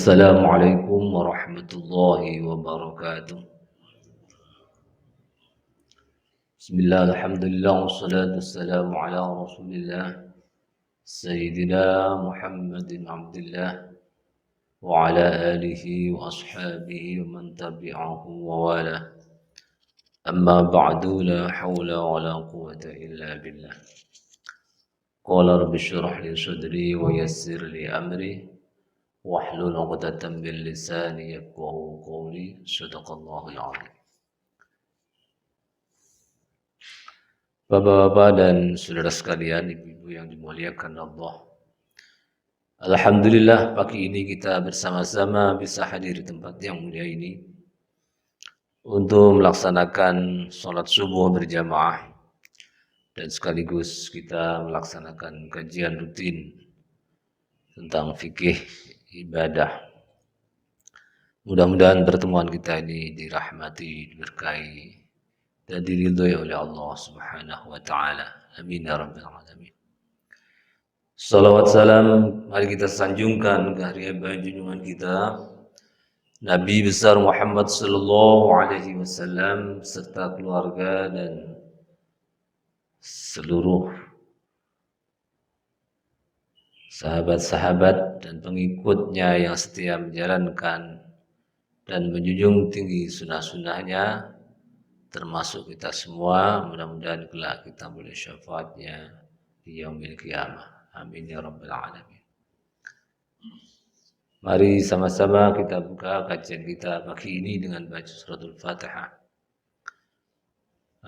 Assalamualaikum warahmatullahi wabarakatuh. Bismillah, alhamdulillah, wassalatu wassalamu ala rasulillah Sayyidina Muhammadin abdillah wa ala alihi wa ashabihi wa man tabi'ahu wa wala. Amma ba'du, la hawla wa la quwwata illa billah. Qala rabbi shrah li sadri wa yassir li amri wahlul 'uqdatam min lisani yafqahu qawli. Shadaqallahul 'azim. Bapak-bapak dan saudara sekalian, ibu-ibu yang dimuliakan Allah. Alhamdulillah, pagi ini kita bersama-sama bisa hadir di tempat yang mulia ini untuk melaksanakan sholat subuh berjamaah dan sekaligus kita melaksanakan kajian rutin tentang fikih ibadah. Mudah-mudahan pertemuan kita ini dirahmati, diberkahi dan diridhoi oleh Allah Subhanahu wa taala. Amin ya rabbal alamin. Salawat salam mari kita sanjungkan ke hari junjungan kita Nabi besar Muhammad sallallahu alaihi wasallam serta keluarga dan seluruh sahabat-sahabat dan pengikutnya yang setia menjalankan dan menjunjung tinggi sunnah-sunnahnya, termasuk kita semua. Mudah-mudahan kelak kita boleh syafaatnya di yaumil qiyamah. Amin ya rabbal alamin. Mari sama-sama kita buka kajian kita pagi ini dengan baca suratul Fatihah.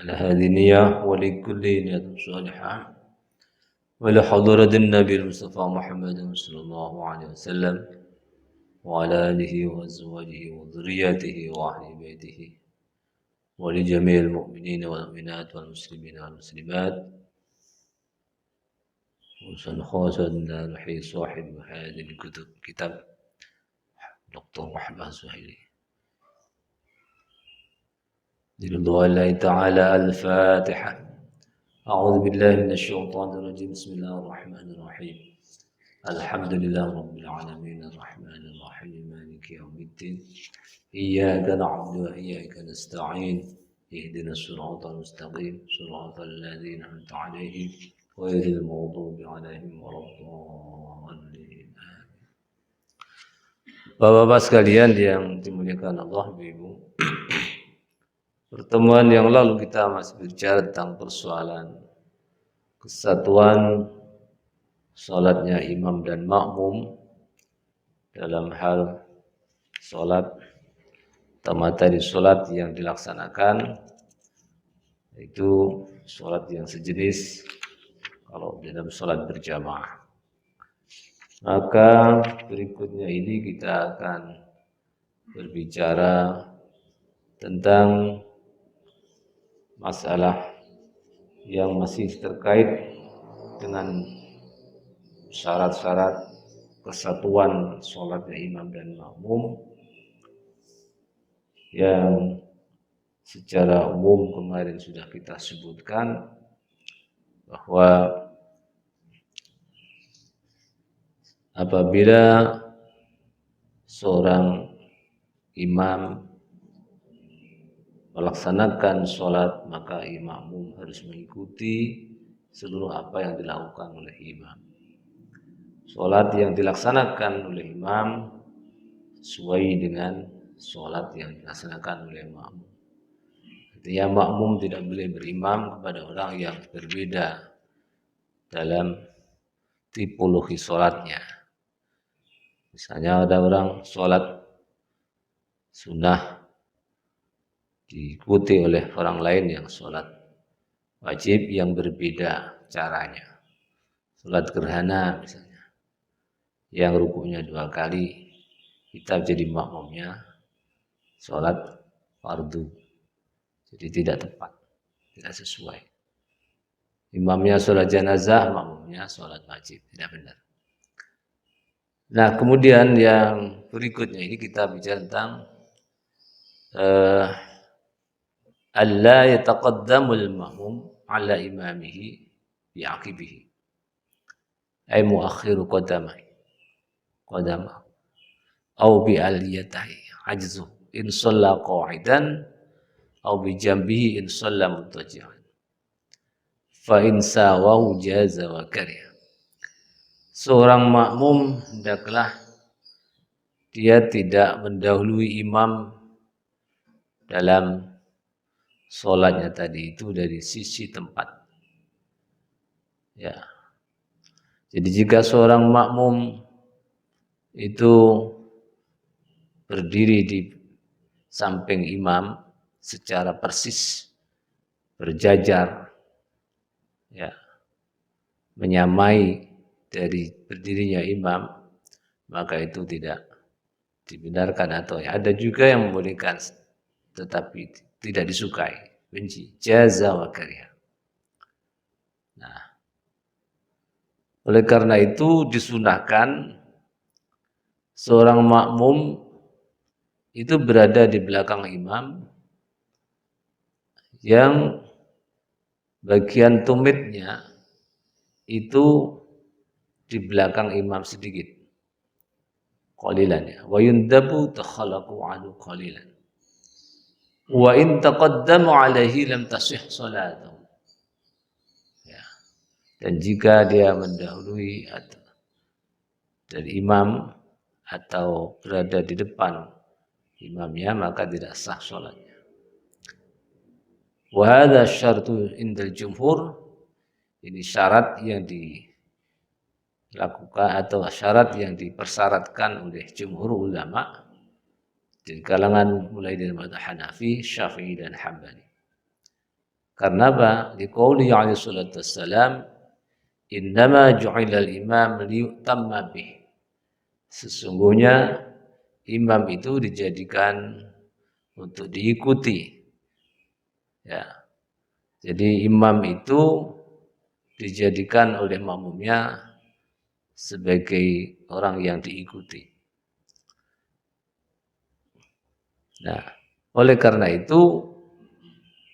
Ala hadhihi niyyah wa li kulli niyatin shalihah wa li hadratin Nabi Mustafa Muhammadin sallallahu alaihi wasallam wa ala alihi wa azwajihi wa dhurriyyatihi wa ahli baitihi wa li jami'il mu'minina wal mu'minat wal muslimina wal muslimat. خاصة نحيي صاحب هذه الكتب كتاب دكتور محمد سهيلي لرضوان الله تعالى. الفاتحة. أعوذ بالله من الشيطان الرجيم. بسم الله الرحمن الرحيم. الحمد لله رب العالمين الرحمن الرحيم مالك يوم الدين إياك نعبد وإياك نستعين اهدنا الصراط المستقيم صراط الذين أنعمت عليهم غير المغضوب عليهم ولا الضالين. Bapak-bapak sekalian yang dimuliakan Allah, Ibu. Pertemuan yang lalu kita masih bicara tentang persoalan kesatuan salatnya imam dan makmum dalam hal salat tamatari salat yang dilaksanakan, yaitu salat yang sejenis kalau dalam salat berjamaah. Maka berikutnya ini kita akan berbicara tentang masalah yang masih terkait dengan syarat-syarat kesatuan salatnya imam dan makmum yang secara umum kemarin sudah kita sebutkan bahwa apabila seorang imam melaksanakan sholat, maka makmum harus mengikuti seluruh apa yang dilakukan oleh imam. Sholat yang dilaksanakan oleh imam sesuai dengan sholat yang dilaksanakan oleh makmum. Artinya makmum tidak boleh berimam kepada orang yang berbeda dalam tipologi sholatnya. Misalnya ada orang sholat sunnah diikuti oleh orang lain yang sholat wajib yang berbeda caranya. Sholat gerhana misalnya, yang rukunya 2 kali, kita jadi makmumnya sholat fardu. Jadi tidak tepat, tidak sesuai. Imamnya sholat jenazah, makmumnya sholat wajib, tidak benar. Nah, kemudian yang berikutnya ini kita bicara tentang alla yataqaddamul ma'mum ala imamihi bi'aqibihi ay muakhiru qadamah. au bi aliyatahi ajzu in shalla qa'idan au bi jambihi in shalla muttajihan fa in sawahu jaza wa karih. Seorang makmum hendaklah dia tidak mendahului imam dalam sholatnya tadi itu dari sisi tempat. Ya. Jadi jika seorang makmum itu berdiri di samping imam secara persis berjajar, ya, menyamai dari berdirinya imam, maka itu tidak dibenarkan. Atau ya, ada juga yang membolehkan tetapi tidak disukai, benci, jaza wa kariha. Nah, oleh karena itu disunahkan seorang makmum itu berada di belakang imam yang bagian tumitnya itu di belakang imam sedikit, qalilan ya. Wa yundabu takhalaqu anhu qalilan. Wa in taqaddamu alaihi lam tasih salatuh. Ya. Dan jika dia mendahului atau dari imam atau berada di depan imamnya, maka tidak sah salatnya. Wa hadza syartu indal jumhur, ini syarat yang dilakukan atau syarat yang dipersyaratkan oleh jumhur ulama di kalangan mulai dari mazhab Hanafi, Syafi'i dan Hambali. Karena apa? Liqauli alaihi salatu wassalam, innama ju'ilal imam liyutamma bih. Sesungguhnya imam itu dijadikan untuk diikuti. Ya. Jadi imam itu dijadikan oleh makmumnya sebagai orang yang diikuti. Nah, oleh karena itu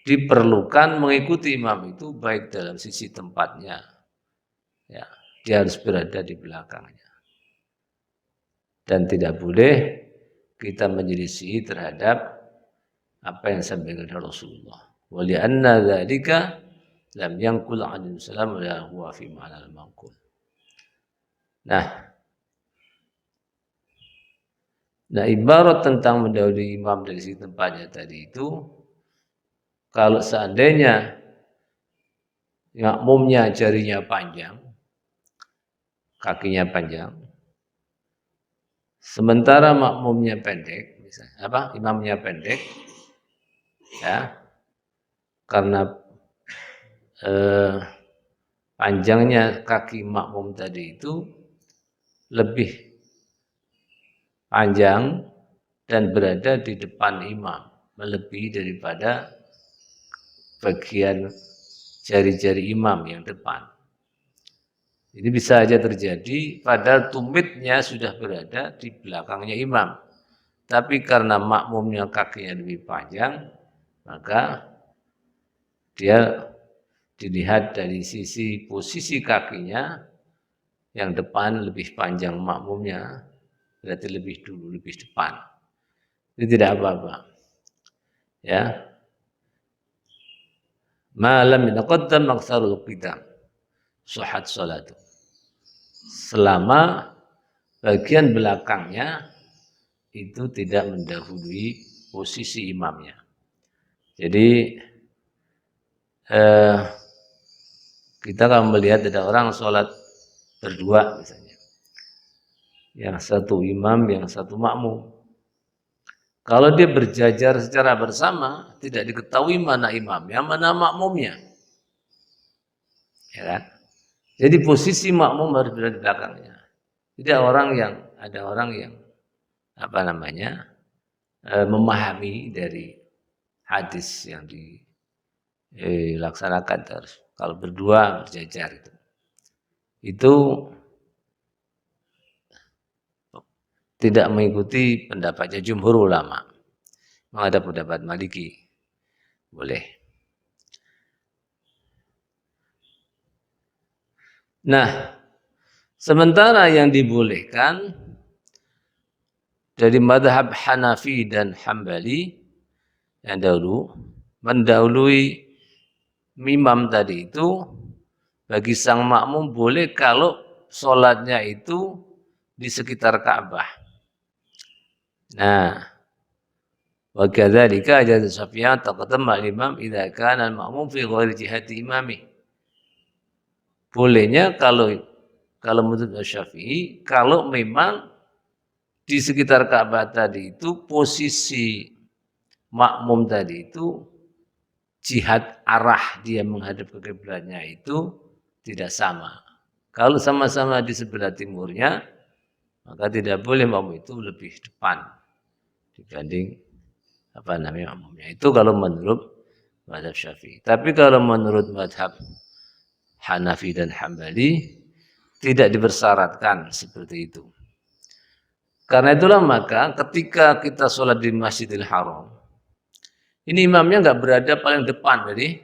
diperlukan mengikuti imam itu baik dalam sisi tempatnya, ya, dia harus berada di belakangnya, dan tidak boleh kita menyelisih terhadap apa yang disampaikan oleh Rasulullah. Wa li anna dzalika lam yanqul 'anhu salam la huwa fi ma'nal manqul. Nah, ibarat tentang mendahului imam dari sisi tempatnya tadi itu, kalau seandainya makmumnya jarinya panjang, kakinya panjang, sementara makmumnya pendek, misalnya imamnya pendek, ya, karena panjangnya kaki makmum tadi itu lebih panjang dan berada di depan imam, melebihi daripada bagian jari-jari imam yang depan. Ini bisa saja terjadi padahal tumitnya sudah berada di belakangnya imam. Tapi karena makmumnya kakinya lebih panjang, maka dia dilihat dari sisi posisi kakinya, yang depan lebih panjang makmumnya, berarti lebih dulu, lebih depan. Itu tidak apa-apa. Ya. Malam yataqaddam aktsarul qidam sahhat salatu. Selama bagian belakangnya itu tidak mendahului posisi imamnya. Jadi kita akan melihat ada orang sholat berdua misalnya, yang satu imam, yang satu makmum. Kalau dia berjajar secara bersama, tidak diketahui mana imamnya, mana makmumnya. Ya kan? Jadi posisi makmum harus berada di belakangnya. Tidak ada orang yang memahami dari hadis yang dilaksanakan terus. Kalau berdua berjajar itu tidak mengikuti pendapatnya jumhur ulama. Memang ada pendapat Maliki, boleh. Nah, sementara yang dibolehkan dari madhab Hanafi dan Hambali yang dahulu mendahului imam tadi itu, bagi sang makmum boleh kalau sholatnya itu di sekitar Ka'bah. Nah, wa kadzalika ajaz Sufyan taqaddama al-imam idza kana al-ma'mum fi ghairi jihati imami. Bolehnya kalau menurut Syafi'i, kalau memang di sekitar Ka'bah tadi itu posisi makmum tadi itu jihad arah dia menghadap ke kiblatnya itu tidak sama. Kalau sama-sama di sebelah timurnya, maka tidak boleh makmum itu lebih depan dibanding makmumnya. Itu kalau menurut mazhab Syafi'i. Tapi kalau menurut mazhab Hanafi dan Hambali tidak dipersyaratkan seperti itu. Karena itulah maka ketika kita sholat di Masjidil Haram, ini imamnya nggak berada paling depan, jadi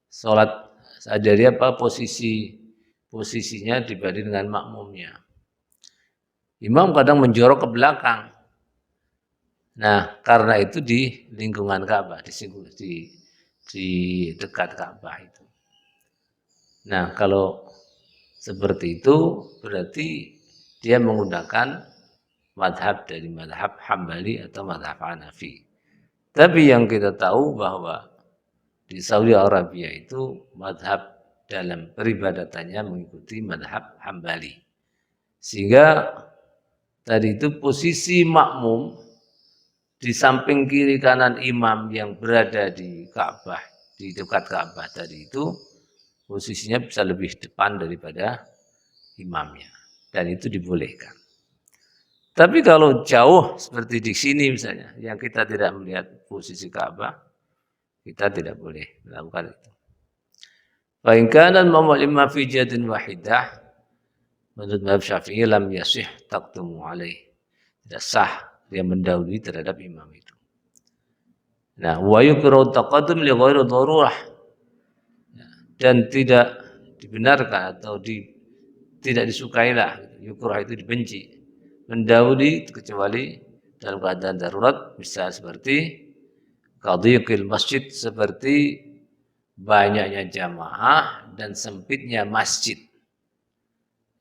sholat dari posisinya dibanding dengan makmumnya. Imam kadang menjorok ke belakang. Nah, karena itu di lingkungan Ka'bah, di dekat Ka'bah itu. Nah, kalau seperti itu berarti dia menggunakan madhab dari madhab Hambali atau madhab Hanafi. Tapi yang kita tahu bahwa di Saudi Arabia itu madhab dalam peribadatannya mengikuti madhab Hambali. Sehingga tadi itu posisi makmum di samping kiri kanan imam yang berada di Ka'bah, di dekat Ka'bah tadi itu posisinya bisa lebih depan daripada imamnya. Dan itu dibolehkan. Tapi kalau jauh seperti di sini misalnya, yang kita tidak melihat posisi Ka'bah, kita tidak boleh melakukan itu. Fa in kana al-ma'mum imma fi jihadin wahidah, menurut mazhab Syafi'i lam yasih taqdumu alaih. Tidak sah dia mendahului terhadap imam itu. Nah, wa yukrahu taqaddum li ghairi darurah. Dan tidak dibenarkan atau tidak disukailah, yukrah itu dibenci, mendahului kecuali dalam keadaan darurat, bisa seperti qadhiqil masjid, seperti banyaknya jamaah dan sempitnya masjid.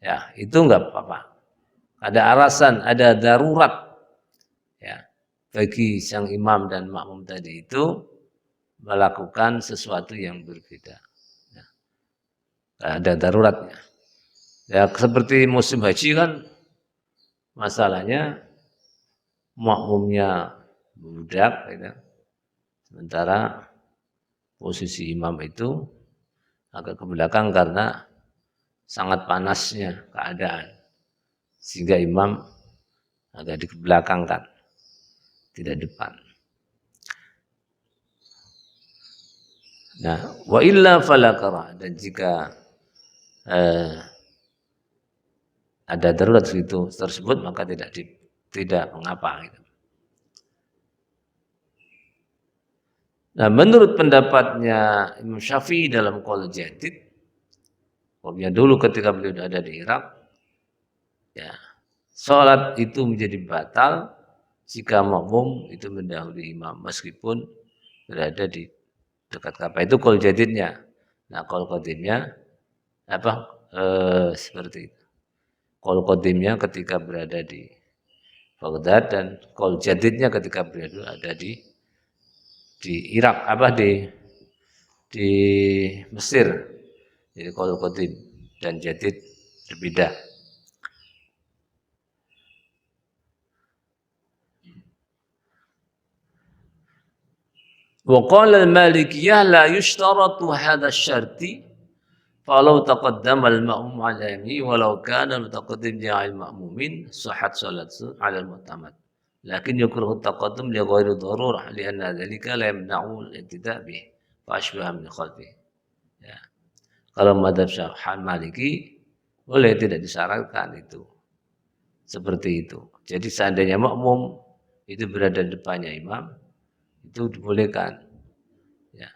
Ya, itu enggak apa-apa. Ada alasan, ada darurat ya bagi sang imam dan makmum tadi itu melakukan sesuatu yang berbeda. Ya, ada daruratnya. Ya, seperti musim haji kan masalahnya makmumnya budak gitu. Sementara posisi imam itu agak ke belakang karena sangat panasnya keadaan. Sehingga imam agak di belakang kan, tidak depan. Nah, wa illa falakara, dan jika ada darurat itu tersebut maka tidak mengapa gitu. Nah, menurut pendapatnya Imam Syafi'i dalam qaul jadid, dulu ketika beliau ada di Irak, ya, sholat itu menjadi batal jika makmum itu mendahului imam meskipun berada di dekat Ka'bah. Itu qaul jadidnya. Nah, qaul qadimnya seperti itu. Qaul qadimnya ketika berada di Baghdad dan qaul jadidnya ketika berada di Irak, di Mesir. Jadi qaul qadim dan jadid berbeda. Wa qala al-Malikiyah la yushtaratu hadha asy-syarti falau taqaddama al-ma'mum 'ala yamini walau kana mutaqaddim ja'al ma'mumin sahhat salatu 'ala al-mu'tamad. Lakin yukrahu taqaddum li ghairi darurah li'anna dhalika la yamna'u al-iqtida' bih fa ashbaha min khalfih. Ya. Kalau madzhab Syafi'i Maliki boleh, tidak disyaratkan itu. Seperti itu. Jadi seandainya makmum itu berada di depannya imam, itu dibolehkan. Ya.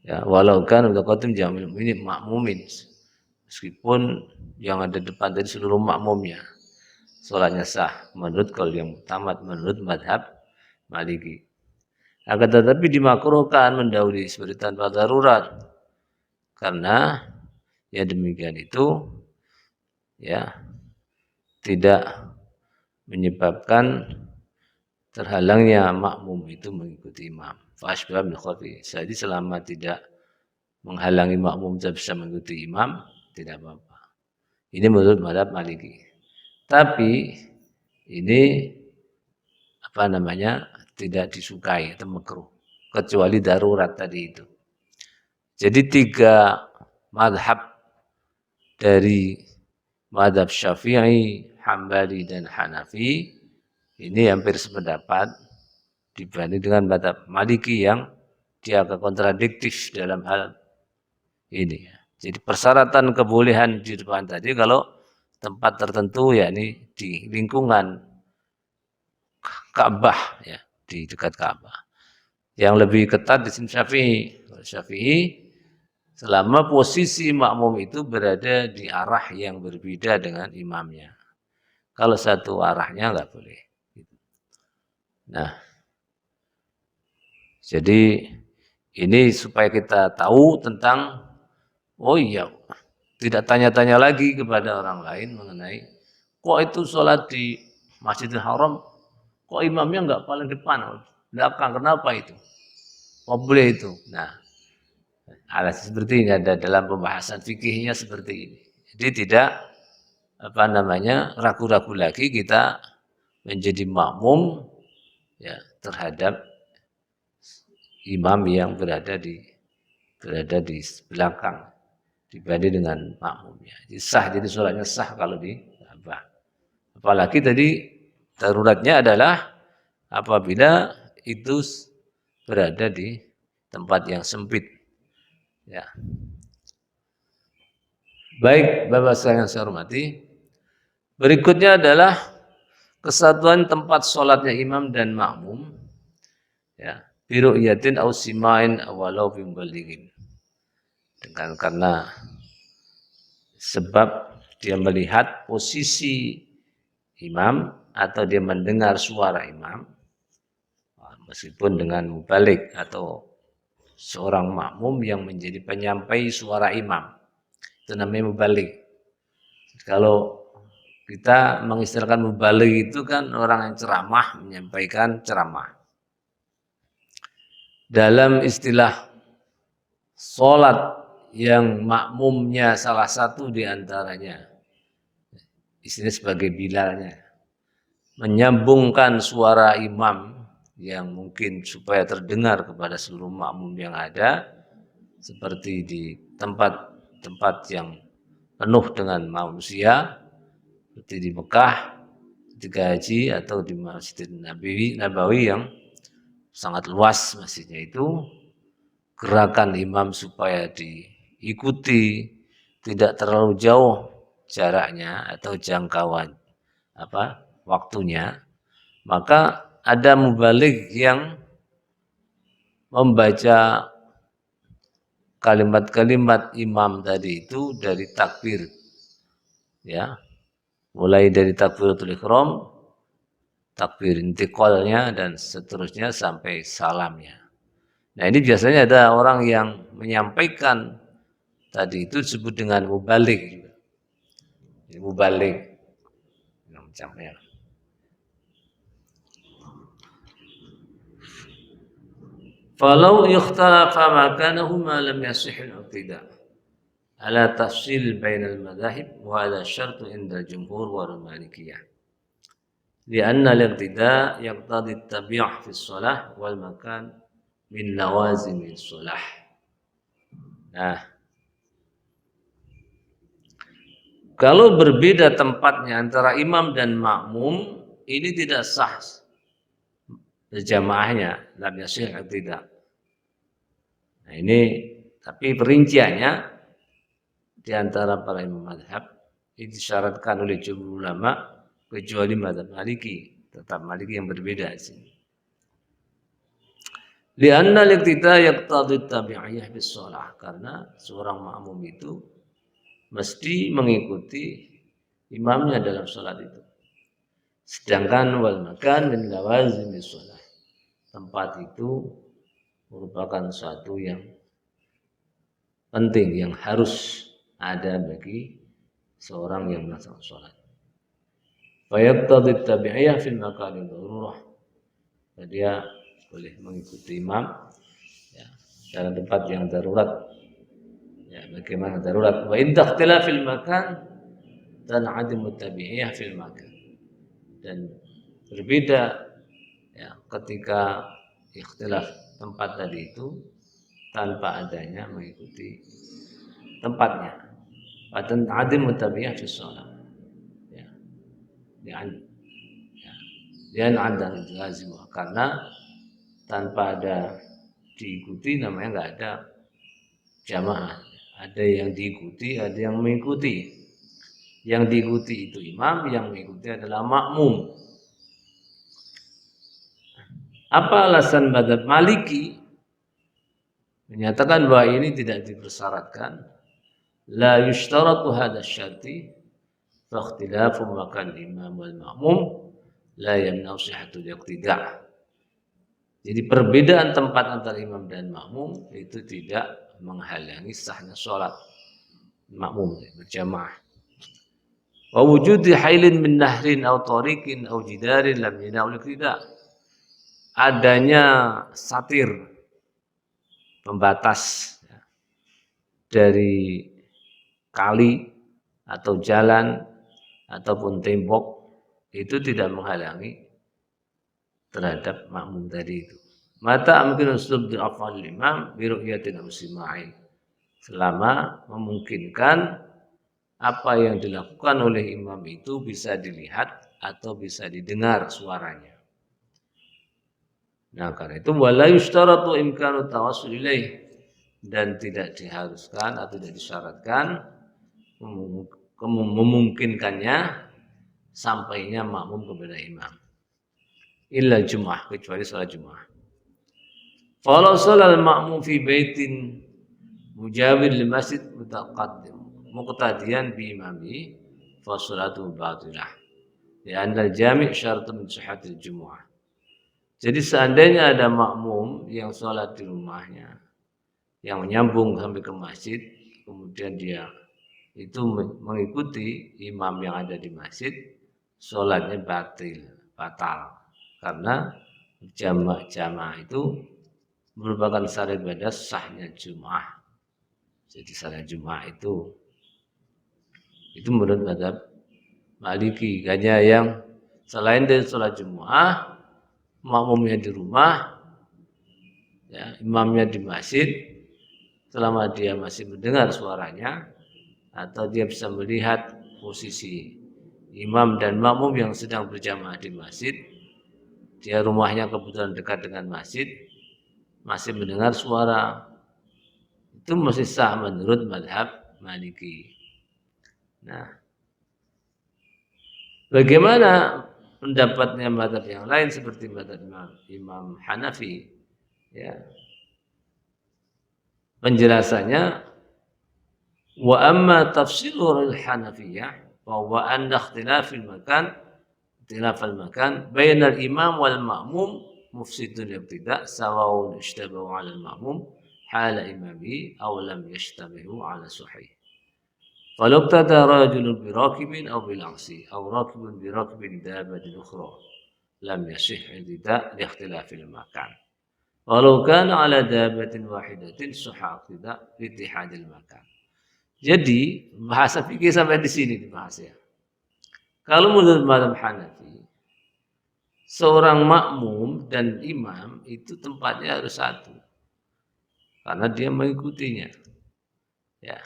Ya, walau kan mutaqaddim jamil ini makmumin. Meskipun yang ada depan tadi seluruh makmumnya. sholatnya sah menurut qaul yang mutamat menurut madhab Maliki. Akan tetapi dimakruhkan mendahului seperti tanpa darurat karena ya demikian itu ya tidak menyebabkan terhalangnya makmum itu mengikuti imam. Fashbah bil khafi. Jadi selama tidak menghalangi makmum bisa mengikuti imam, tidak apa-apa. Ini menurut mazhab Maliki. Tapi ini apa namanya? Tidak disukai atau makruh kecuali darurat tadi itu. Jadi 3 mazhab dari mazhab Syafi'i, Hambali dan Hanafi ini hampir sependapat dibanding dengan mazhab Maliki yang dia agak kontradiktif dalam hal ini. Jadi persyaratan kebolehan di depan tadi kalau tempat tertentu yakni di lingkungan Ka'bah ya, di dekat Ka'bah. Yang lebih ketat di sini Syafi'i selama posisi makmum itu berada di arah yang berbeda dengan imamnya. Kalau satu arahnya nggak boleh. Nah, jadi ini supaya kita tahu tentang, oh iya, tidak tanya-tanya lagi kepada orang lain mengenai, kok itu sholat di Masjidil Haram, kok imamnya nggak paling depan, belakang, kenapa itu? Oh boleh itu. Nah, alasan seperti ini ada dalam pembahasan fikihnya seperti ini. Jadi tidak apa namanya ragu-ragu lagi kita menjadi makmum ya terhadap imam yang berada di belakang dibanding dengan makmumnya. Jadi sah, jadi sholatnya sah kalau di Ka'bah. Apalagi tadi daruratnya adalah apabila itu berada di tempat yang sempit. Ya. Baik, Bapak sekalian saya hormati. Berikutnya adalah kesatuan tempat sholatnya imam dan makmum. Ya, biru'yatin au simain walau bimbaligin. Dengan karena sebab dia melihat posisi imam atau dia mendengar suara imam meskipun dengan mubalik atau seorang makmum yang menjadi penyampai suara imam. Itu namanya mubalik. Kalau kita mengistilahkan mubalik itu kan orang yang ceramah menyampaikan ceramah. Dalam istilah sholat yang makmumnya salah satu di antaranya, istilah sebagai bilalnya, menyambungkan suara imam yang mungkin supaya terdengar kepada seluruh makmum yang ada, seperti di tempat-tempat yang penuh dengan manusia, seperti di Mekah ketika haji atau di Masjid Nabawi yang sangat luas masjidnya itu, gerakan imam supaya diikuti tidak terlalu jauh jaraknya atau jangkauan waktunya, maka ada mubalik yang membaca kalimat-kalimat imam tadi itu dari takbir, ya, mulai dari takbiratul ihram, takbir intiqalnya dan seterusnya sampai salamnya. Nah ini biasanya ada orang yang menyampaikan tadi itu disebut dengan mubalik. Mubalik macamnya. Falau ikhtalafa makanahuma lam yasih al-iqtida ala tafsil bain al-madahib wa hadha syartu inda al-jumhur wal malikiyah. Lianna al-iqtida yaqtadi at-tabi' fi as-salah wal makan min lawazim as-salah. Nah, kalau berbeda tempatnya antara imam dan makmum, ini tidak sah berjamaahnya, lam yasih tidak. Nah ini, tapi perinciannya di antara para imam mazhab ini disyaratkan oleh jumhur ulama kecuali mazhab Maliki, tetap Maliki yang berbeda di sini. Lianna al-iqtida yaqtadi tabi'iyah bis shalah, karena seorang makmum itu mesti mengikuti imamnya dalam salat itu. Sedangkan wal makan min lawazimis shalah. Tempat itu merupakan suatu yang penting, yang harus ada bagi seorang yang melaksanakan sholat. Fayaqtadi tabi'iyah fil makan darurah. Dia boleh mengikuti imam ya, dalam tempat yang darurat. Ya, bagaimana darurat? Wa in ikhtilafil makan dan adimu tabi'iyah fil makan. Dan berbeda ya, ketika ikhtilaf tempat tadi itu tanpa adanya mengikuti tempatnya. Dan adimu tabi'iyah fil sholat. Ya, dia ada lazim karena tanpa ada diikuti namanya nggak ada jamaah. Ada yang diikuti, ada yang mengikuti. Yang diikuti itu imam, yang mengikuti adalah makmum. Apa alasan mazhab Maliki menyatakan bahwa ini tidak dipersyaratkan? La yushtaratu hadha syarti fa ikhtilafu makan imam wal makmum la yamna'u sihhatul iqtida'. Jadi perbedaan tempat antara imam dan makmum itu tidak menghalangi sahnya sholat makmum berjamaah. Wa wujudi hailin min nahrin aw tariqin aw jidarin lam yana'u al-iqtida'. Adanya satir pembatas ya, dari kali atau jalan ataupun tembok itu tidak menghalangi terhadap makmum tadi itu. Mata mungkin uslub di afal imam bi ru'yatin muslimain. Selama memungkinkan apa yang dilakukan oleh imam itu bisa dilihat atau bisa didengar suaranya. Nah, karena itu wala yushtaratu imkanu tawassul ilaih, dan tidak diharuskan atau tidak disyaratkan memungkinkannya sampainya makmum kepada imam. Illa Jum'ah, kecuali salat Jum'ah. Falau sholal makmum fi baitin mujawir li masjid mutaqaddim muqtadiyan bi imami fa sholatu batilah. Ya andal jami' syaratun min sihhatil Jumu'ah. Jadi seandainya ada makmum yang sholat di rumahnya, yang menyambung sampai ke masjid, kemudian dia itu mengikuti imam yang ada di masjid, sholatnya batal. Karena jamaah itu merupakan syarat pada sahnya Jum'ah. Jadi syarat Jum'ah itu menurut mazhab Maliki. Hanya yang selain dari sholat Jum'ah, makmumnya di rumah, ya, imamnya di masjid, selama dia masih mendengar suaranya atau dia bisa melihat posisi imam dan makmum yang sedang berjamaah di masjid, dia rumahnya kebetulan dekat dengan masjid, masih mendengar suara, itu masih sah menurut mazhab Maliki. Nah, bagaimana pendapatnya mazhab yang lain seperti mazhab Imam Hanafi? Ya, penjelasannya wa amma tafsilul Hanafiyah bahwa anna ikhtilafil makan bainal imam wal ma'mum mufsidun ibtida' sawa'un ishtabahu 'ala al-ma'mum hala imami aw lam yashtabihu 'ala sahih. Walau tada rajulun birakibin aw bil 'aksi aw rakibun birakibin dabatin ukhra lam yasih ibtida' li ikhtilafil makan. Walau kana 'ala dabatin wahidatin sahha ibtida' li ittihadil makan. Jadi bahasa fikih sampai di sini dibahas ya. Kalau menurut mazhab Hanafi, seorang makmum dan imam itu tempatnya harus satu, karena dia mengikutinya. Ya,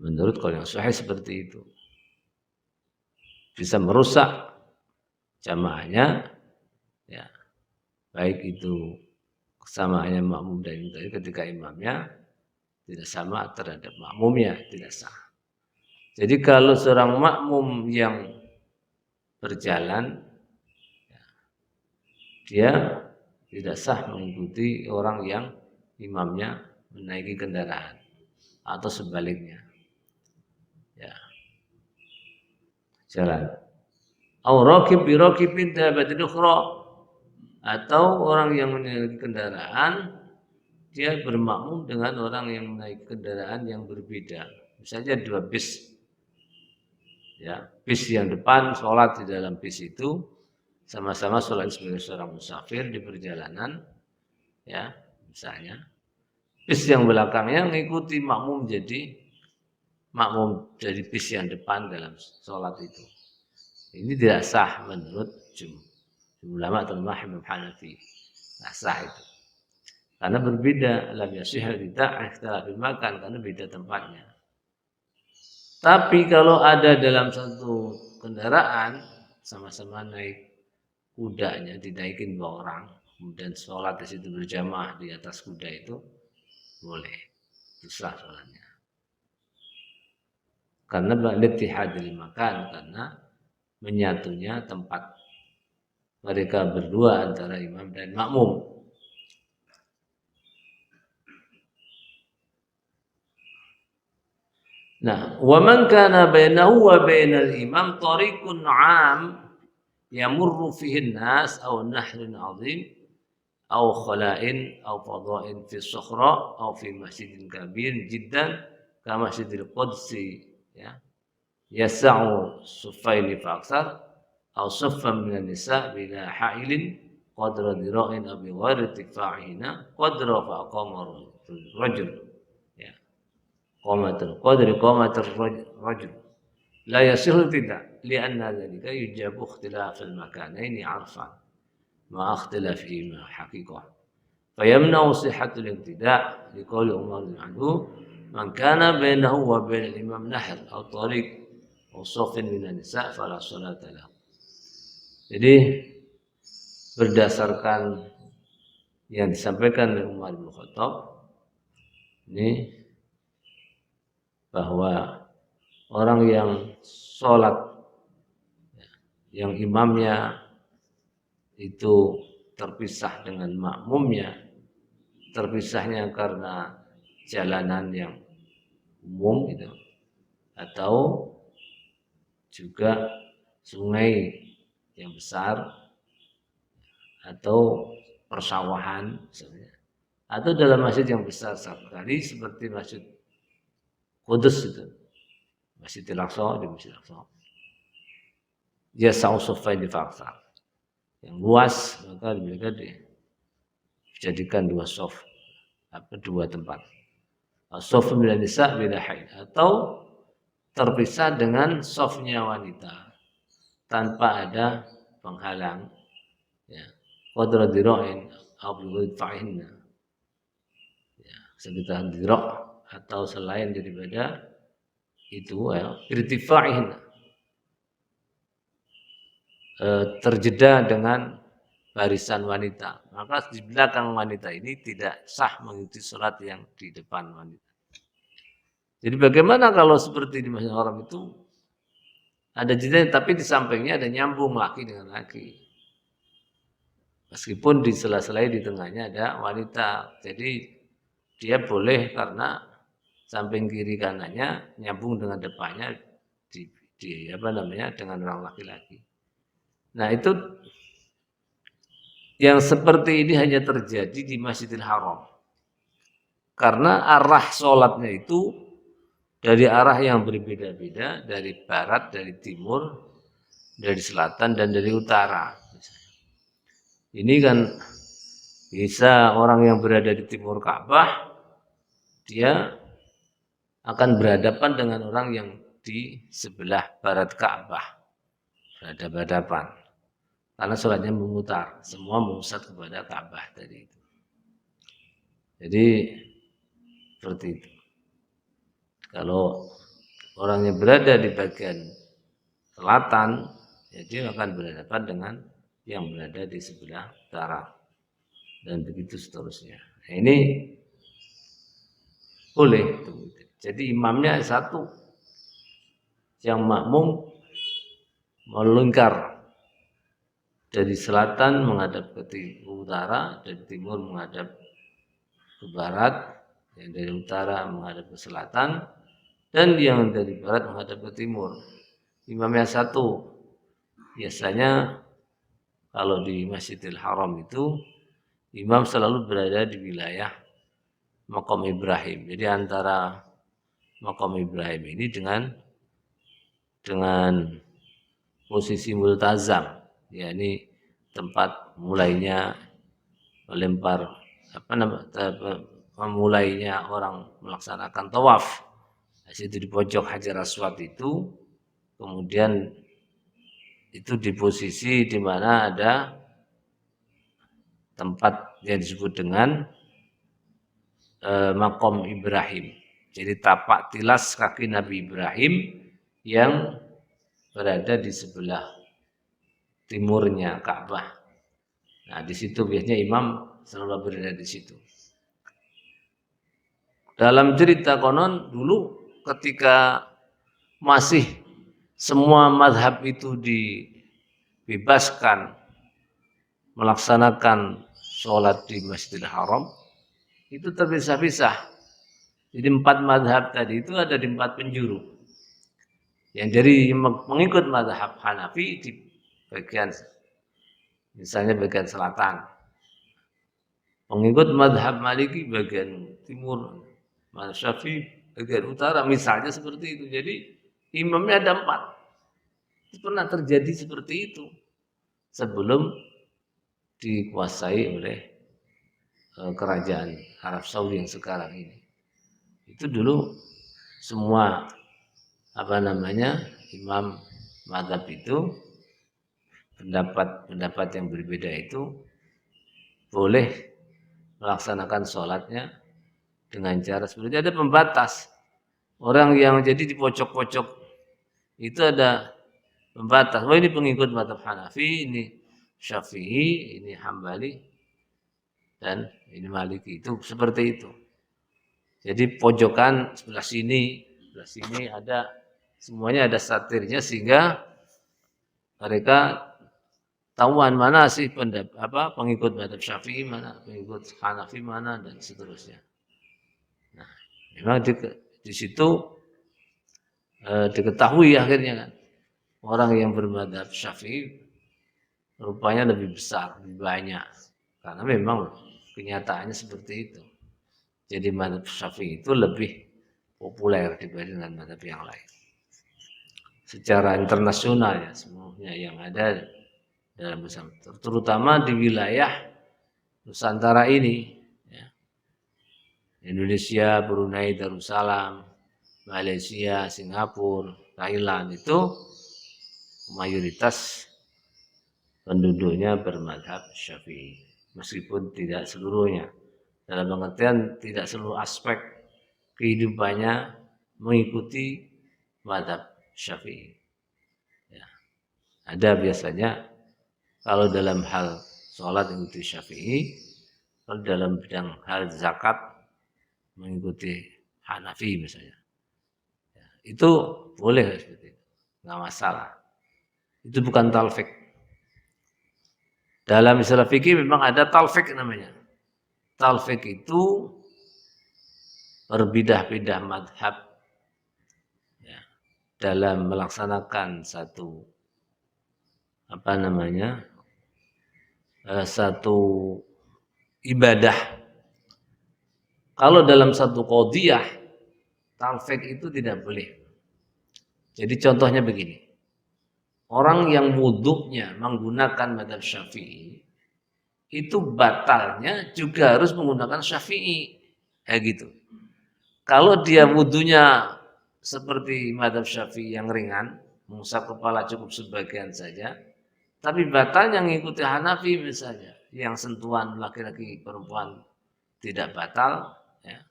menurut kalau yang sahih seperti itu, bisa merusak jamaahnya, ya, baik itu kesamaannya makmum dan imam tadi ketika imamnya tidak sama terhadap makmumnya, tidak sah. Jadi kalau seorang makmum yang berjalan, dia tidak sah mengikuti orang yang imamnya menaiki kendaraan atau sebaliknya. Ya, jalan. Au rakib bi rakibin dabatin ukhra, atau orang yang menaiki kendaraan dia bermakmum dengan orang yang menaiki kendaraan yang berbeda. Misalnya dua bis, ya, bis yang depan sholat di dalam bis itu sama-sama sholat sebagai seorang musafir di perjalanan, ya, misalnya. Bis yang belakangnya mengikuti makmum dari bis yang depan dalam sholat itu. Ini tidak sah menurut ulama terutama Imam Hanafi. Tidak sah itu. Karena berbeda, lam yasih tidak ikhtilafil makan, karena beda tempatnya. Tapi kalau ada dalam satu kendaraan sama-sama naik kudanya, dinaikin dua orang, kemudian sholat di situ berjamaah di atas kuda itu boleh, susah sholatnya. Karena littihadil makan, karena menyatunya tempat mereka berdua antara imam dan makmum. Nah, wa man kana bainahu wa bainal imam tariqun 'am yamurru fihi an-nas aw nahrun 'azim aw khala'in aw fadha'in fi sukhra aw fi masjidin kabir jiddan ka masjidil qudsi, ya, yas'u suffaini fa aktsar aw suffan minan nisa' bila ha'ilin qadra dira'in aw bi ghairi tifa'ihina qadra fa aqama rajul, ya, qamatul qadri qamatul rajul la yasihu tidak lianna dzalika yujabu ikhtilafal makanaini 'arfan ma ikhtilafihi ma haqiqah fayamna'u sihhatul ibtida' liqauli Umar anhu man kana bainahu wa bainal imam nahr aw tariq aw safin minan nisa' fala salata lahu. Jadi berdasarkan yang disampaikan oleh Umar bin Khattab ini, bahwa orang yang sholat yang imamnya itu terpisah dengan makmumnya, terpisahnya karena jalanan yang umum gitu, atau juga sungai yang besar, atau persawahan misalnya, atau dalam masjid yang besar sekali seperti Masjid Kudus itu, Masjidil Aqsa, di Masjid Aqsa. Dia sausufain di fakta yang luas, maka mereka dijadikan dua sof, dua tempat. Sof bila nisa bila haid, atau terpisah dengan sofnya wanita tanpa ada penghalang, ya, qadra dira'in aw bi fa'ihinna, ya, sekitar dira' atau selain daripada itu, ya, irtifa'ihna, terjeda dengan barisan wanita, maka di belakang wanita ini tidak sah mengikuti sholat yang di depan wanita. Jadi bagaimana kalau seperti di Masjidil Haram itu ada jeda tapi di sampingnya ada nyambung laki dengan laki, meskipun di sela-sela di tengahnya ada wanita, jadi dia boleh karena samping kiri kanannya nyambung dengan depannya di apa namanya dengan orang laki-laki. Nah, itu yang seperti ini hanya terjadi di Masjidil Haram. Karena arah sholatnya itu dari arah yang berbeda-beda, dari barat, dari timur, dari selatan, dan dari utara. Ini kan bisa orang yang berada di timur Ka'bah, dia akan berhadapan dengan orang yang di sebelah barat Ka'bah, berhadapan-hadapan, karena sholatnya memutar, semua memusat kepada Ka'bah tadi itu. Jadi seperti itu. Kalau orangnya berada di bagian selatan, ya dia akan berhadapan dengan yang berada di sebelah utara, dan begitu seterusnya. Nah, ini boleh. Jadi imamnya satu, yang makmum melingkar dari selatan menghadap ke utara, dari timur menghadap ke barat, yang dari utara menghadap ke selatan, dan yang dari barat menghadap ke timur. Imamnya satu, biasanya kalau di Masjidil Haram itu imam selalu berada di wilayah Maqam Ibrahim. Jadi antara Maqam Ibrahim ini dengan posisi multazam, yakni tempat mulainya melempar memulainya orang melaksanakan tawaf. Di situ di pojok Hajar Aswad itu, kemudian itu di posisi di mana ada tempat yang disebut dengan Maqam Ibrahim. Jadi tapak tilas kaki Nabi Ibrahim yang berada di sebelah timurnya Ka'bah. Nah, di situ biasanya imam selalu berada di situ. Dalam cerita konon dulu ketika masih semua mazhab itu dibebaskan melaksanakan sholat di Masjidil Haram, itu terpisah-pisah. Jadi 4 mazhab tadi itu ada di 4 penjuru. Yang dari mengikut mazhab Hanafi di bagian, misalnya bagian selatan. Pengikut mazhab Maliki bagian timur, mazhab Syafi'i bagian utara, misalnya seperti itu. Jadi imamnya ada 4. Itu pernah terjadi seperti itu sebelum dikuasai oleh kerajaan Arab Saudi yang sekarang ini. Itu dulu semua imam mazhab itu pendapat yang berbeda itu boleh melaksanakan sholatnya dengan cara seperti ada pembatas. Orang yang jadi di pojok-pojok itu ada pembatas. Oh, ini pengikut mazhab Hanafi, ini Syafi'i, ini Hambali, dan ini Maliki. Itu seperti itu. Jadi pojokan sebelah sini ada semuanya ada satirnya sehingga mereka tahuan mana sih pengikut mazhab Syafi'i mana, pengikut Hanafi mana, dan seterusnya. Nah, memang di situ diketahui akhirnya kan orang yang bermadzhab Syafi'i rupanya lebih besar, lebih banyak, karena memang kenyataannya seperti itu. Jadi mazhab Syafi'i itu lebih populer dibandingkan mazhab yang lain. Secara internasional ya semuanya yang ada dalam Islam, terutama di wilayah Nusantara ini, ya. Indonesia, Brunei, Darussalam, Malaysia, Singapura, Thailand itu mayoritas penduduknya bermadzhab Syafi'i, meskipun tidak seluruhnya. Dalam pengertian tidak seluruh aspek kehidupannya mengikuti mazhab Syafi'i. Ya. Ada biasanya kalau dalam hal sholat mengikuti Syafi'i, kalau dalam bidang hal zakat mengikuti Hanafi misalnya. Ya, itu boleh seperti itu, nggak masalah. Itu bukan talfik. Dalam istilah fikih memang ada talfik namanya. Talfik itu berbidah-bidah madhab ya, dalam melaksanakan satu satu ibadah. Kalau dalam satu qadhiyah talfik itu tidak boleh. Jadi contohnya begini. Orang yang wudhunya menggunakan mazhab Syafi'i itu batalnya juga harus menggunakan Syafi'i. Kayak gitu. Kalau dia wudhunya seperti mazhab Syafi'i yang ringan, mengusap kepala cukup sebagian saja, tapi batalnya mengikuti Hanafi misalnya, yang sentuhan laki-laki perempuan tidak batal, ya,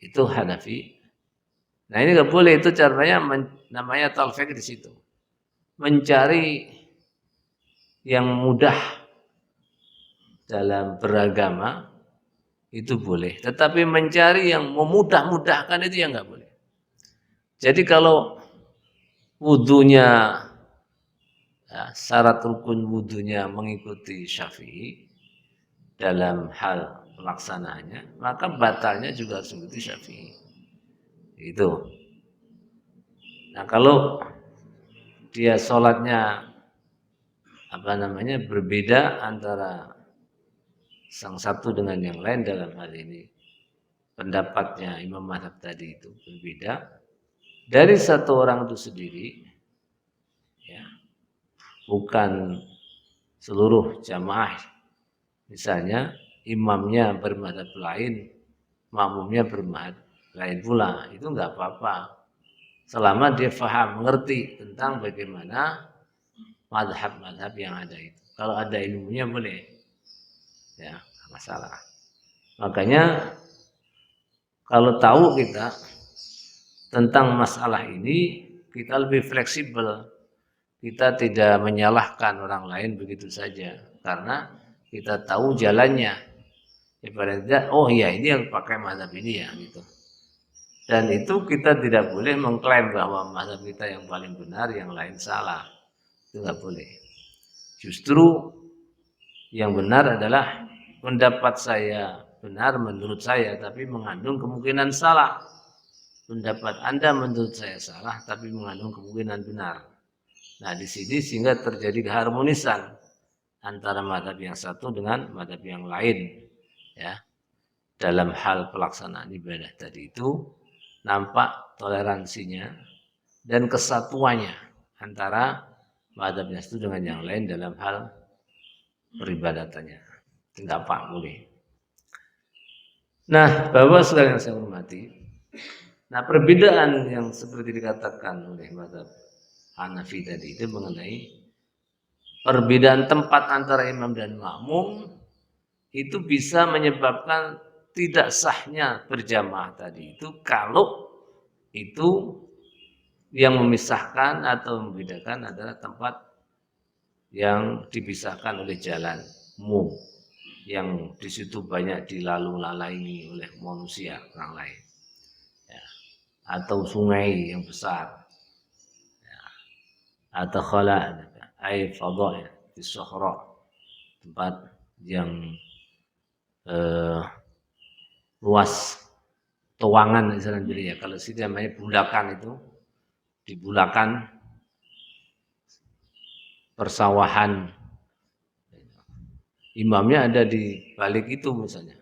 itu Hanafi. Nah ini nggak boleh, itu caranya namanya talfik di situ, mencari yang mudah dalam beragama itu boleh, tetapi mencari yang memudah-mudahkan itu yang nggak boleh. Jadi kalau wudunya ya, syarat rukun wudunya mengikuti Syafi'i dalam hal pelaksanaannya, maka batalnya juga harus mengikuti Syafi'i. Itu. Nah kalau dia sholatnya berbeda antara sang satu dengan yang lain dalam hal ini. Pendapatnya imam mazhab tadi itu berbeda dari satu orang itu sendiri, ya, bukan seluruh jamaah. Misalnya imamnya bermadzhab lain, makmumnya bermadzhab lain pula, itu enggak apa-apa. Selama dia paham, mengerti tentang bagaimana mazhab-mazhab yang ada itu. Kalau ada ilmunya boleh, ya, enggak masalah. Makanya kalau tahu kita tentang masalah ini, kita lebih fleksibel. Kita tidak menyalahkan orang lain begitu saja, karena kita tahu jalannya. Ibaratnya, oh iya ini yang pakai mazhab ini ya, gitu. Dan itu kita tidak boleh mengklaim bahwa mazhab kita yang paling benar, yang lain salah. Itu nggak boleh. Justru yang benar adalah pendapat saya benar menurut saya, tapi mengandung kemungkinan salah. Pendapat Anda menurut saya salah, tapi mengandung kemungkinan benar. Nah, di sini sehingga terjadi keharmonisan antara mazhab yang satu dengan mazhab yang lain, ya. Dalam hal pelaksanaan ibadah tadi itu nampak toleransinya dan kesatuannya antara mazhab yang satu dengan yang lain dalam hal peribadatannya. Tidak apa boleh. Nah, Bapak sekalian saya hormati, nah perbedaan yang seperti dikatakan oleh mazhab Hanafi tadi itu mengenai perbedaan tempat antara imam dan makmum itu bisa menyebabkan tidak sahnya berjamaah tadi itu kalau itu yang memisahkan atau membedakan adalah tempat yang dipisahkan oleh jalan umum yang di situ banyak dilalu-lalaini oleh manusia orang lain, ya. Atau sungai yang besar, ya. Atau khala air fadha di sohra, tempat yang luas tuangan istilahnya, ya. Kalau sini namanya bulakan, itu di bulakan persawahan, imamnya ada di balik itu misalnya,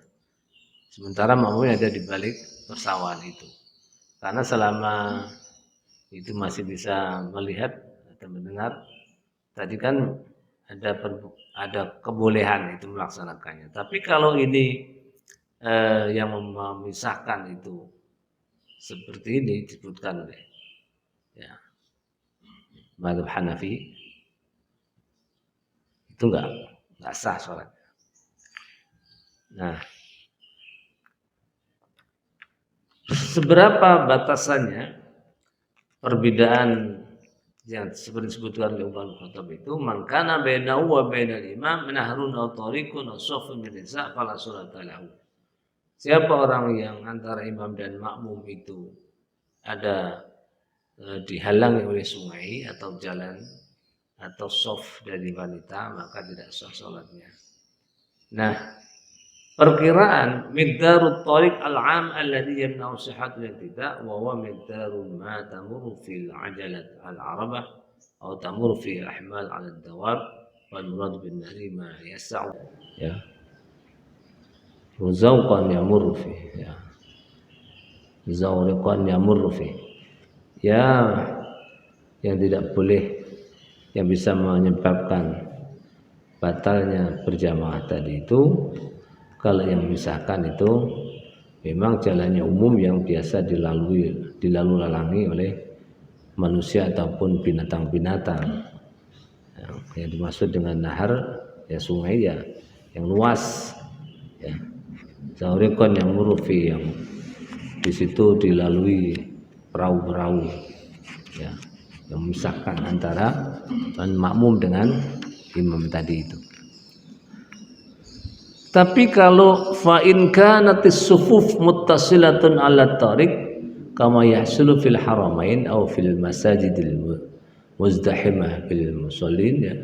sementara makmumnya ada di balik persawahan itu. Karena selama itu masih bisa melihat atau mendengar, tadi kan ada kebolehan itu melaksanakannya. Tapi kalau ini yang memisahkan itu seperti ini disebutkan oleh, ya, mazhab Hanafi, itu enggak sah sholat. Nah, seberapa batasannya perbedaan yang seperti disebutkan oleh Umar bin Khattab itu, mangkana bainahu wa bainal imam nahrun aw tariqun aw safun min nisa fala sholata lahu. Siapa orang yang antara imam dan makmum itu ada dihalangi oleh sungai atau jalan atau sof dari wanita, maka tidak sah sholatnya. Nah, perkiraan miqdarut tariq al-'am alladhi yamna'u sihhat al-ibtida' wa huwa miqdaru ma tamurru fil 'ajalat al-'arabah aw tamurru fi ahmal 'ala ad-dawab wal murad bin nahri ma yas'u, ya, zawqan yamurru fi, ya, zawriqan yamurru fi, ya, yang tidak boleh, yang bisa menyebabkan batalnya berjamaah tadi itu kalau yang memisahkan itu memang jalannya umum yang biasa dilalu-lalangi oleh manusia ataupun binatang-binatang. Yang dimaksud dengan nahar, ya sungai, ya, yang luas, ya. Zawriqan yang murufi, yang di situ dilalui perahu-perahu, ya, yang memisahkan antara makmum dengan imam tadi itu. Tapi kalau fa in kanatis sufuf muttasilatun ala tariq kama yahsulu fil haramain aw fil masajidil muzdahimah bil musallin, ya,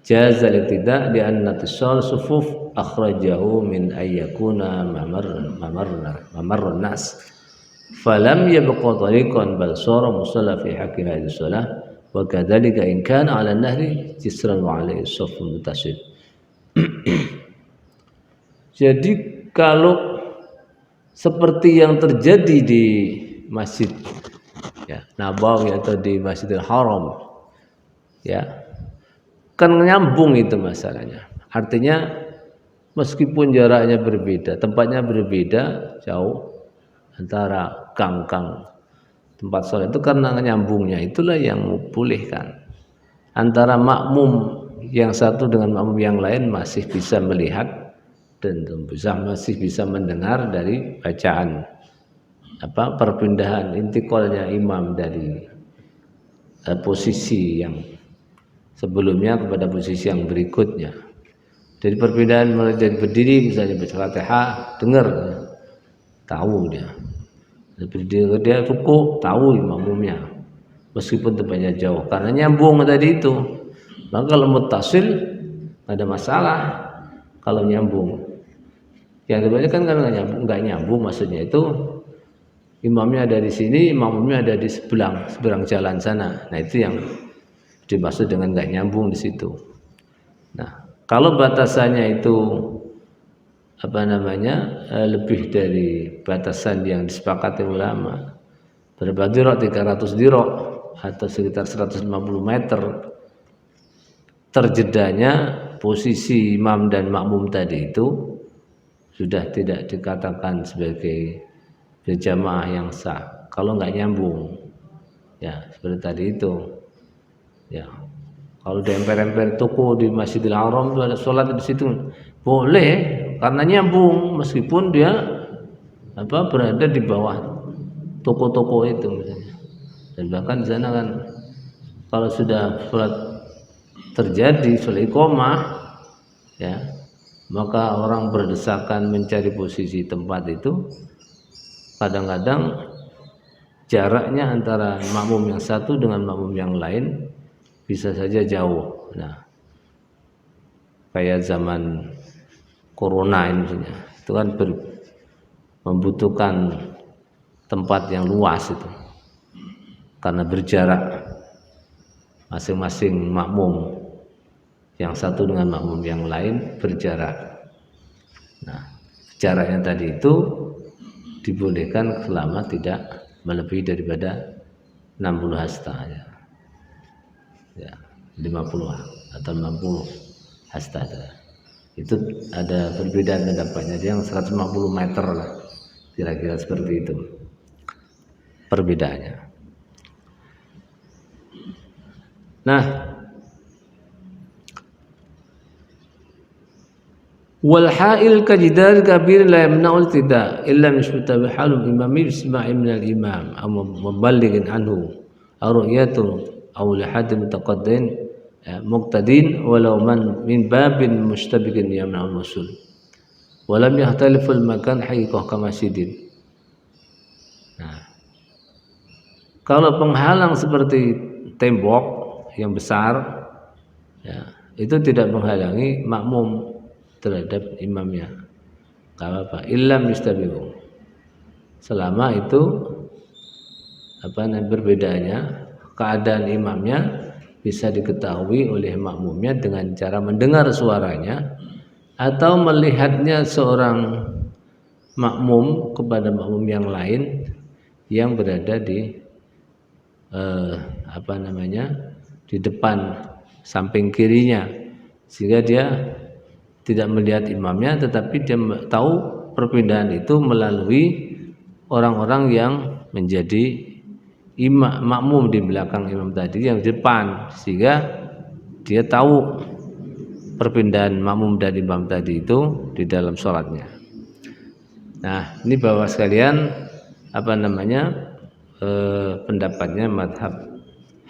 jaza al-ibtida' li anna tisal sufuf akhrajahu min ayyakuna mamar nas falam yabqa tariqan bal sara musalla fi haqqi hadhihi shalah wa kadzalika in kana 'ala nahri jisran wa 'alaihi shaffun muttasil. Jadi kalau seperti yang terjadi di Masjid ya, Nabawi atau di Masjidil Haram ya, kan nyambung itu masalahnya. Artinya meskipun jaraknya berbeda, tempatnya berbeda jauh antara gang-gang tempat sholat itu, karena nyambungnya itulah yang membolehkan antara makmum yang satu dengan makmum yang lain masih bisa melihat dan masih bisa mendengar dari bacaan perpindahan intiqalnya imam dari posisi yang sebelumnya kepada posisi yang berikutnya. Dari perpindahan mulai dari berdiri misalnya baca Fatihah, dengar, tahu dia. Berdiri dia ruku, tahu makmumnya. Meskipun tempatnya jauh, karena nyambung tadi itu. Maka kalau muttasil ada masalah kalau nyambung. Yang sebenarnya kan nggak nyambung, maksudnya itu imamnya ada di sini, makmumnya ada di seberang jalan sana. Nah itu yang dimaksud dengan nggak nyambung di situ. Nah kalau batasannya itu lebih dari batasan yang disepakati ulama, berapa dirok, 300 dirok atau sekitar 150 meter, terjedanya posisi imam dan makmum tadi itu sudah tidak dikatakan sebagai berjamaah yang sah kalau nggak nyambung ya, seperti tadi itu ya. Kalau di emper-emper toko di Masjidil Haram itu ada sholat di situ boleh karena nyambung, meskipun dia berada di bawah toko-toko itu misalnya. Dan bahkan di sana kan kalau sudah sholat terjadi, sholat iqamah ya, maka orang berdesakan mencari posisi tempat itu. Kadang-kadang jaraknya antara makmum yang satu dengan makmum yang lain bisa saja jauh. Nah, kayak zaman corona ini misalnya, itu kan membutuhkan tempat yang luas itu, karena berjarak masing-masing makmum yang satu dengan makmum yang lain berjarak. Nah, jaraknya tadi itu dibolehkan selama tidak melebihi daripada 60 hasta ya, 50 atau 60 hasta. Itu ada perbedaan pendapatnya, yang 150 meter lah kira-kira seperti itu perbedaannya. Nah, wal ha'il kajidar kabir la yamna'ul tidak illa misbata bihalum imami bisma'i minal imam aw muballighin anhu aw ru'yatun aw lihadim mutaqaddin muqtadin walau man min babin mustabiqin yamna'ul musul walam yahtaliful makan haqiqah kamasjidin. Nah, kalau penghalang seperti tembok yang besar ya, itu tidak menghalangi makmum terhadap imamnya, gak apa-apa, illam yustabihu, selama itu berbedanya keadaan imamnya bisa diketahui oleh makmumnya dengan cara mendengar suaranya atau melihatnya seorang makmum kepada makmum yang lain yang berada di di depan samping kirinya, sehingga dia tidak melihat imamnya, tetapi dia tahu perpindahan itu melalui orang-orang yang menjadi makmum di belakang imam tadi yang di depan, sehingga dia tahu perpindahan makmum dan imam tadi itu di dalam sholatnya. Nah, ini Bapak sekalian pendapatnya mazhab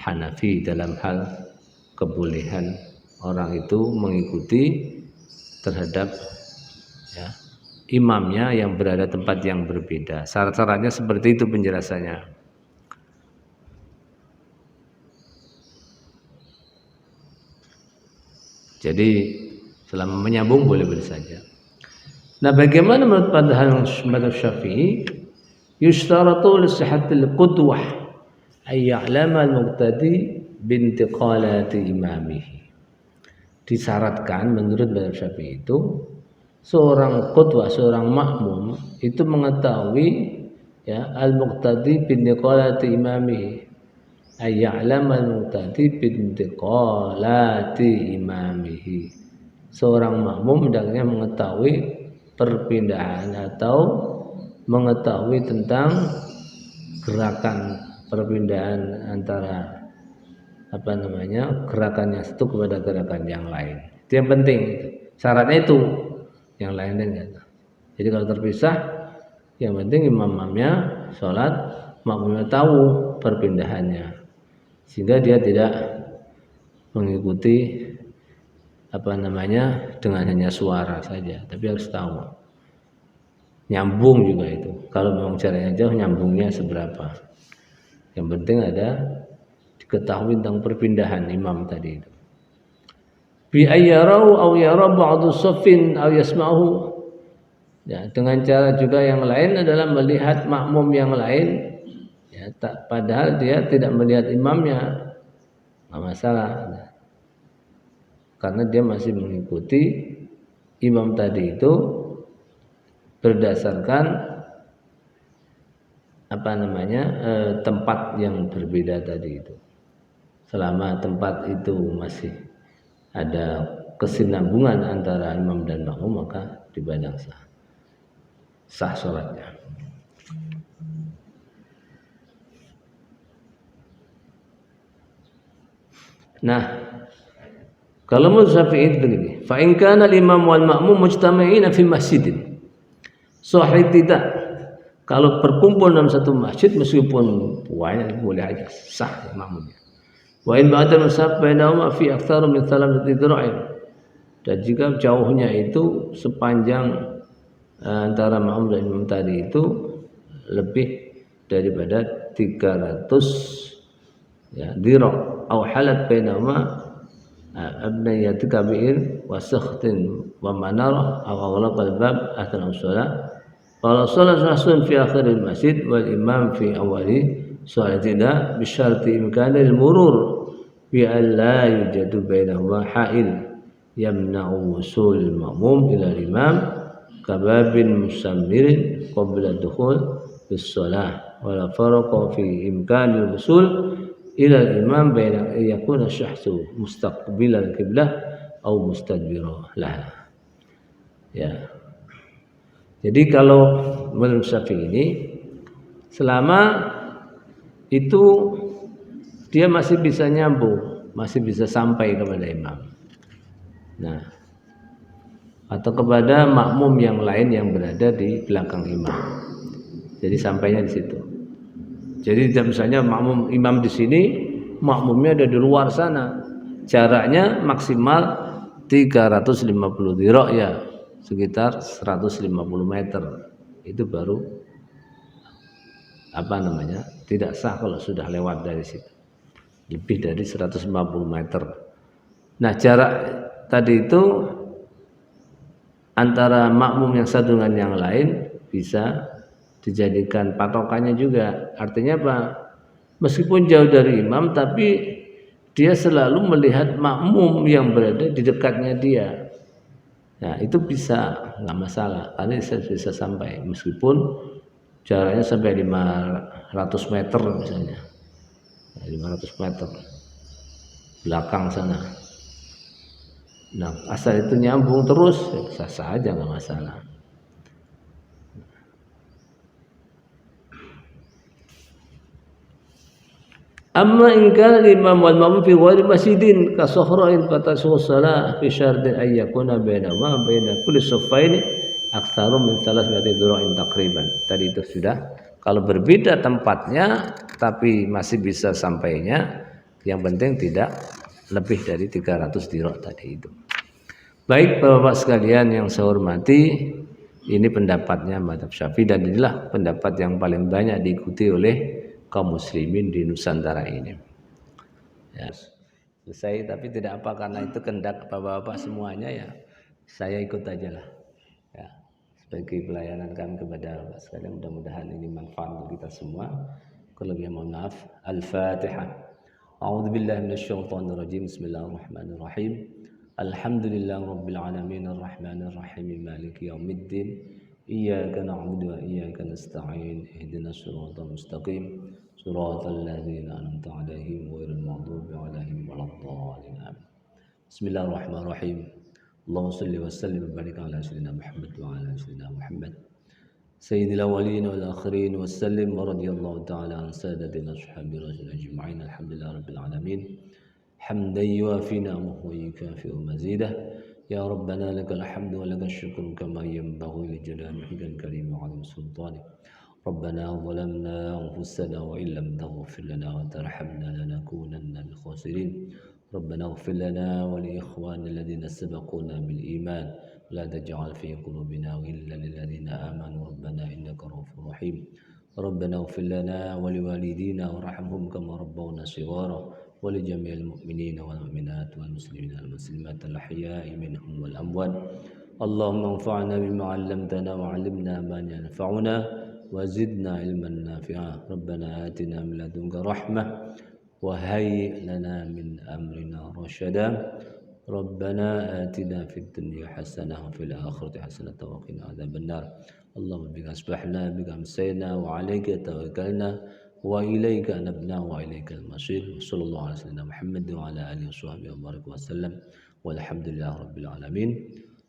Hanafi dalam hal kebolehan orang itu mengikuti terhadap ya, imamnya yang berada tempat yang berbeda. Syarat-syaratnya seperti itu penjelasannya. Jadi selama menyambung boleh-boleh saja. Nah, bagaimana menurut pandangan mazhab Syafi'i? Yushtaratu li sihhatil qudwah ay ya'lama al-muqtadi bintiqalati imamihi. Disyaratkan menurut mazhab Syafi'i itu seorang qudwah, seorang makmum itu mengetahui ya al-muqtadi bintiqalati imamihi, ay ya'lama al-muqtadi bintiqalati imamihi. Seorang makmum hendaknya mengetahui perpindahan atau mengetahui tentang gerakan perpindahan antara gerakan yang satu kepada gerakan yang lain. Itu yang penting. Syaratnya itu. Yang lainnya enggak. Jadi kalau terpisah, yang penting imamnya sholat, makmumnya tahu perpindahannya, sehingga dia tidak mengikuti dengan hanya suara saja, tapi harus tahu. Nyambung juga itu. Kalau memang jaraknya jauh, nyambungnya seberapa. Yang penting ada diketahui tentang perpindahan imam tadi itu. Bi ayyarau aw yara ba'du saffin aw yasma'uhu. Ya, dengan cara juga yang lain adalah melihat makmum yang lain ya, padahal dia tidak melihat imamnya, enggak masalah. Karena dia masih mengikuti imam tadi itu berdasarkan tempat yang berbeda tadi itu. Selama tempat itu masih ada kesinambungan antara imam dan makmum, maka dipandang sah sholatnya. Nah, kalau mazhab Syafi'i begini, fa in kana al-imam wal ma'mum mujtami'ina fi masjidin. Sahih tidak. Kalau berkumpul dalam satu masjid meskipun banyak boleh aja sah makmumnya. Wa in ba'da masaf bainahuma fi aktsar min thalathati dira'in. Dan jika jauhnya itu sepanjang antara makmum dan imam tadi itu lebih daripada 300 ya dira' au halat bainahuma abniyati kabir wa sakhtin wa manarah aw aghlaq al-bab athna as-shalah. Kalau salat rasul fi akhiril masjid wal imam fi awali salatina bi syarti imkanil murur bi an la yujadu bainahuma ha'il yamna'u wusul ma'mum ila imam kababin musammirin qabla dukhul bis shalah wala faraqa fi imkanil wusul ila imam baina yakuna syahsu mustaqbilal qiblah aw mustadbira lah. Ya. Jadi kalau menurut Syafi'i ini selama itu dia masih bisa nyambung, masih bisa sampai kepada imam. Nah, atau kepada makmum yang lain yang berada di belakang imam. Jadi sampainya di situ. Jadi misalnya makmum imam di sini, makmumnya ada di luar sana. Jaraknya maksimal 350 dhira' ya, sekitar 150 meter. Itu baru tidak sah kalau sudah lewat dari situ. Lebih dari 150 meter. Nah, jarak tadi itu antara makmum yang satu dengan yang lain bisa dijadikan patokannya juga. Artinya apa? Meskipun jauh dari imam, tapi dia selalu melihat makmum yang berada di dekatnya dia. Nah, itu bisa, nggak masalah, karena bisa sampai meskipun jaraknya sampai 500 meter misalnya, 500 meter belakang sana. Nah, asal itu nyambung terus, sah-sah aja, nggak masalah. Amma in kana imam wal ma'mum fi ghairi masjidin ka sahra'in fatashu shalah fi syartin ay yakuna bainahuma baina kulli saffaini aktsaru min 300 dhira'in taqriban. Tadi itu sudah. Kalau berbeda tempatnya tapi masih bisa sampainya, yang penting tidak lebih dari 300 dhira' tadi itu. Baik Bapak-bapak sekalian yang saya hormati, ini pendapatnya mazhab Syafi'i dan inilah pendapat yang paling banyak diikuti oleh kaum muslimin di Nusantara ini. Ya, selesai, tapi tidak apa karena itu kehendak bapak-bapak semuanya ya. Saya ikut aja lah. Ya, sebagai pelayanan kami kepada bapak sekalian, mudah-mudahan ini manfaat untuk kita semua. Kalau mohon maaf. Al-Fatihah. أعوذ بالله من الشيطان الرجيم. بسم الله الرحمن الرحيم. الحمد لله رب العالمين الرحمن الرحيم مالك يوم الدين. إياك نعبد وإياك نستعين. اهدنا الصراط المستقيم صراط الذين أنعمت عليهم غير المغضوب عليهم ولا الضالين. آمين. بسم الله الرحمن الرحيم. اللهم صل وسلم وبارك على سيدنا محمد وعلى سيدنا محمد سيد الأولين والآخرين وسلم ورضي الله تعالى عن سادتنا أصحاب رسول أجمعين. الحمد لله رب العالمين حمدا يوافي نعمه ويكافئ مزيده. يا ربنا لك الحمد ولك الشكر كما ينبغي لجلال وجهك الكريم وعظيم سلطانه. ربنا ظلمنا أنفسنا وإن لم تغفر لنا وترحمنا لنكونن من الخاسرين. ربنا اغفر لنا ولإخواننا الذين سبقونا بالإيمان لا تجعل في قلوبنا غلا للذين آمنوا ربنا إنك رؤوف رحيم. ربنا اغفر لنا ولوالدينا وارحمهم كما ربونا صغارا ولجميع المؤمنين والمؤمنات والمسلمين والمسلمات الأحياء منهم والأموات. اللهم انفعنا بما علمتنا وعلمنا ما ينفعنا وزدنا علما نافعا. ربنا آتنا من لدنك رحمة وهيئ لنا من أمرنا رشدا. ربنا آتنا في الدنيا حسنة وفي الآخرة حسنة وقنا عذاب النار. اللهم بك أصبحنا بك أمسينا وعليك توكلنا وإليك أنبنا وإليك المصير. وصلى الله على سيدنا محمد وعلى آله وصحبه وبارك وسلم والحمد لله رب العالمين.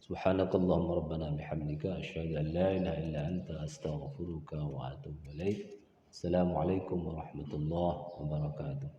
سبحانك اللهم ربنا بحمدك أشهد أن لا إله إلا أنت أستغفرك وأتوب إليك. السلام عليكم ورحمة الله وبركاته.